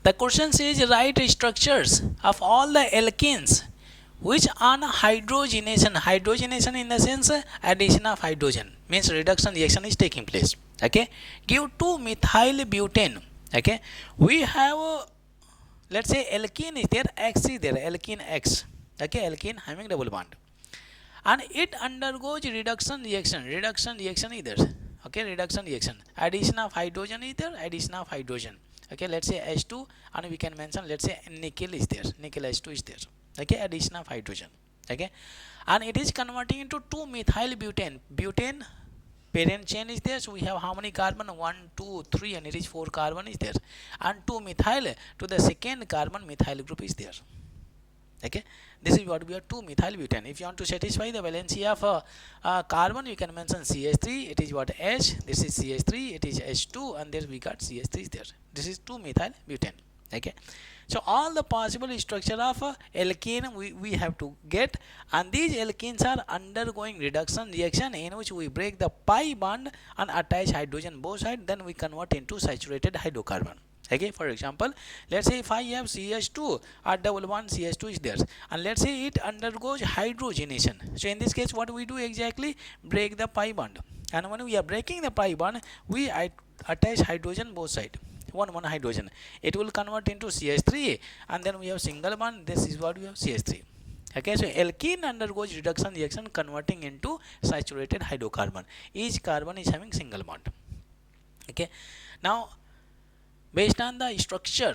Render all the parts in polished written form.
The question says write structures of all the alkenes which on hydrogenation, hydrogenation in the sense addition of hydrogen, means reduction reaction is taking place. Okay, give 2 methyl butane. Okay, we have let's say alkene is there, X is there, alkene X. Okay, alkene having double bond, and it undergoes reduction reaction. Reduction reaction is there. Okay, reduction reaction, addition of hydrogen is there, addition of hydrogen. Okay, let's say H2, and we can mention, let's say nickel is there, nickel H2 is there. Okay, addition of hydrogen. Okay, and it is converting into 2 methyl butane. Butane parent chain is there, so we have how many carbon? 1 2 3, and it is 4 carbon is there, and 2 methyl to the second carbon methyl group is there. Okay, this is what we are 2 methyl butane. If you want to satisfy the valency of carbon, you can mention CH3, it is what H, this is CH3, it is H2, and there we got CH3 is there. This is 2 methyl butane. Okay, so all the possible structure of alkene we have to get, and these alkenes are undergoing reduction reaction in which we break the pi bond and attach hydrogen both sides, then we convert into saturated hydrocarbon. Okay, for example, let's say if I have CH2 or double bond CH2 is there, and let's say it undergoes hydrogenation. So in this case, what we do exactly? Break the pi bond, and when we are breaking the pi bond, we attach hydrogen both sides, one hydrogen. It will convert into CH3, and then we have single bond. This is what we have, CH3. Okay, so alkene undergoes reduction reaction converting into saturated hydrocarbon. Each carbon is having single bond. Okay, now based on the structure,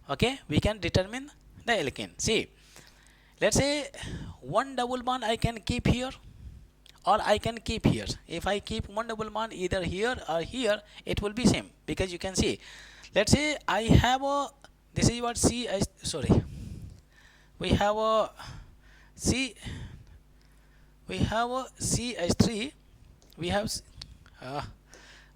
okay, we can determine the alkene. See, let's say one double bond I can keep here, or I can keep here. If I keep one double bond either here or here, it will be same, because you can see, let's say I have a, this is what we have a CH3, we have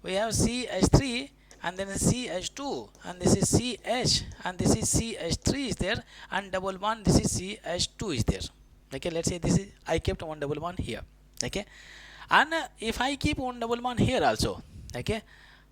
CH3, and then CH2, and this is CH, and this is CH3 is there, and double bond, this is CH2 is there. Okay, let's say this is, I kept one double bond here. Okay, and if I keep one double bond here also, okay,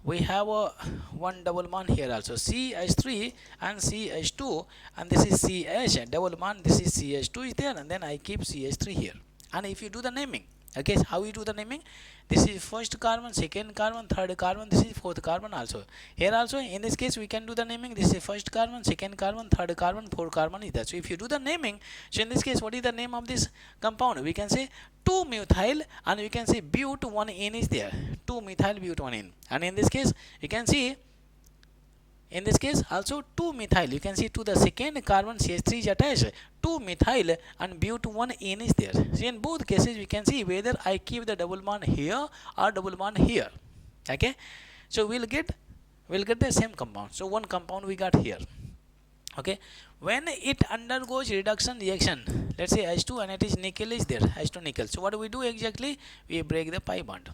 we have one double bond here also, CH3 and CH2, and this is CH double bond, this is CH2 is there, and then I keep CH3 here. And if you do the naming, okay, so how we do the naming? This is first carbon, second carbon, third carbon, this is fourth carbon also. Here also, in this case, we can do the naming. This is first carbon, second carbon, third carbon, fourth carbon is that. So if you do the naming, so in this case, what is the name of this compound? We can say 2 methyl, and we can say but 1 N is there. 2 methyl but 1 N. And in this case, you can see, in this case also 2 methyl, you can see to the second carbon CH3 is attached, 2 methyl and but 1 N is there. So in both cases we can see whether I keep the double bond here or double bond here. Okay, so we'll get the same compound. So one compound we got here. Okay, when it undergoes reduction reaction, let's say H2, and it is nickel is there, H2 nickel. So what do we do exactly? We break the pi bond.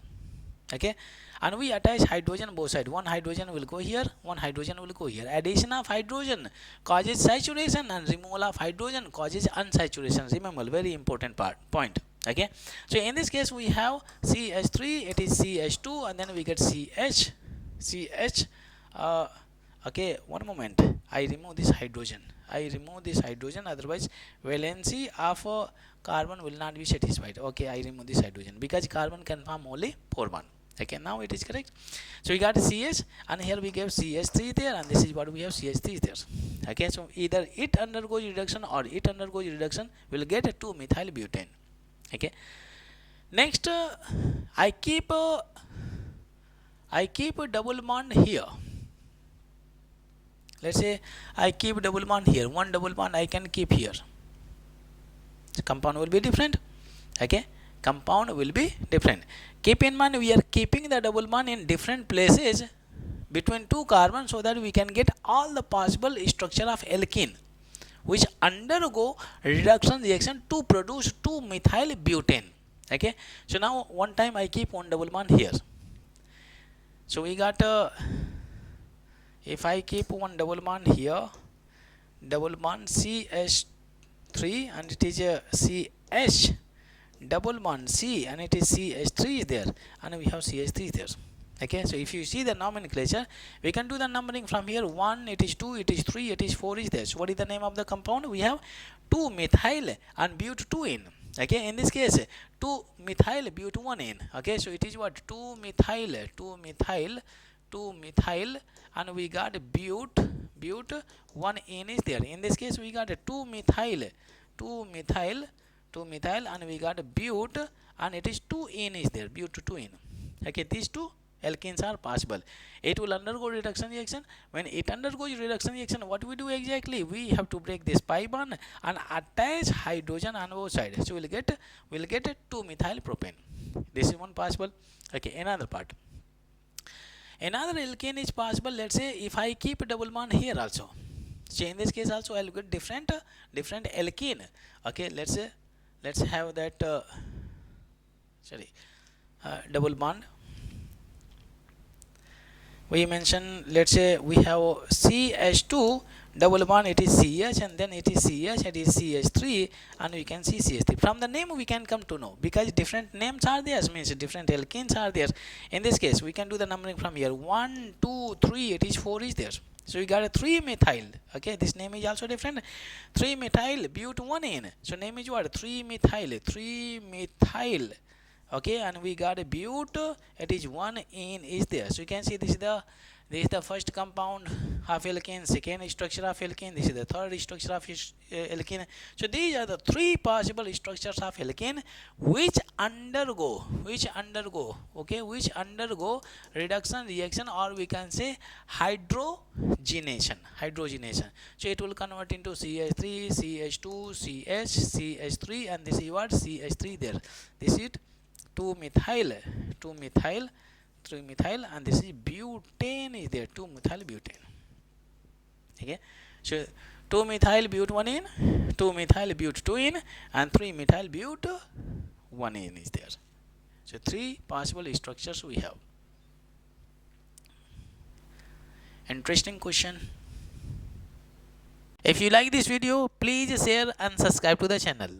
Okay, and we attach hydrogen both sides. One hydrogen will go here, one hydrogen will go here. Addition of hydrogen causes saturation, and removal of hydrogen causes unsaturation. Remember, very important point. Okay, so in this case we have CH3, it is CH2, and then we get CH. Okay, one moment, I remove this hydrogen, otherwise valency of carbon will not be satisfied. Okay, I remove this hydrogen because carbon can form only 4 bond. Okay, now it is correct. So we got CH, and here we gave CH3 there, and this is what we have, CH3 there. Okay, so either it undergoes reduction or it undergoes reduction, will get a 2 methyl butane. Okay, next I keep a double bond here. Let's say I keep double bond here, one double bond I can keep here. The compound will be different. Okay, compound will be different. Keep in mind, we are keeping the double bond in different places between 2 carbons, so that we can get all the possible structure of alkene which undergo reduction reaction to produce 2 methyl butane. Okay, so now one time I keep one double bond here. So we got if I keep one double bond here, double bond CH3, and it is a CH double bond C, and it is CH3 is there, and we have CH3 there. Okay, so if you see the nomenclature, we can do the numbering from here. 1, it is 2, it is 3, it is 4 is there. So what is the name of the compound? We have 2 methyl and but 2 in. Okay, in this case 2 methyl but 1 in. Okay, so it is what? 2 methyl, 2 methyl, 2 methyl, and we got but 1 in is there. In this case we got 2 methyl, 2 methyl, 2 methyl, and we got but, and it is 2 in is there, but 2 in. Okay, these two alkenes are possible. It will undergo reduction reaction. When it undergoes reduction reaction, what we do exactly? We have to break this pi bond and attach hydrogen on both sides. So we'll get 2 methyl propane. This is one possible. Okay, another part. Another alkane is possible. Let's say if I keep a double bond here also. So in this case also I'll get different alkene. Okay, let's have that double bond. We mention, let's say we have CH2 double bond, it is CH, and then it is CH, it is CH3, and we can see CH3. From the name we can come to know, because different names are there, means different alkenes are there. In this case we can do the numbering from here. 1, 2, 3, it is 4 is there. So we got a 3 methyl. Okay, this name is also different. 3 methyl but 1 in. So name is what? 3 methyl, 3 methyl. Okay, and we got a but, it is 1 in is there. So you can see this is the first compound of alkane, second structure of alkane, this is the third structure of alkane. So these are the three possible structures of alkane which undergo reduction reaction, or we can say hydrogenation. So it will convert into CH3, CH2, CH3, and this is what? CH3 there. This is 2 methyl, 3 methyl, and this is butane is there, 2 methyl butane. Okay, so 2 methyl but 1 in, 2 methyl but 2 in, and 3 methyl but 1 in is there. So three possible structures we have. Interesting question. If you like this video, please share and subscribe to the channel.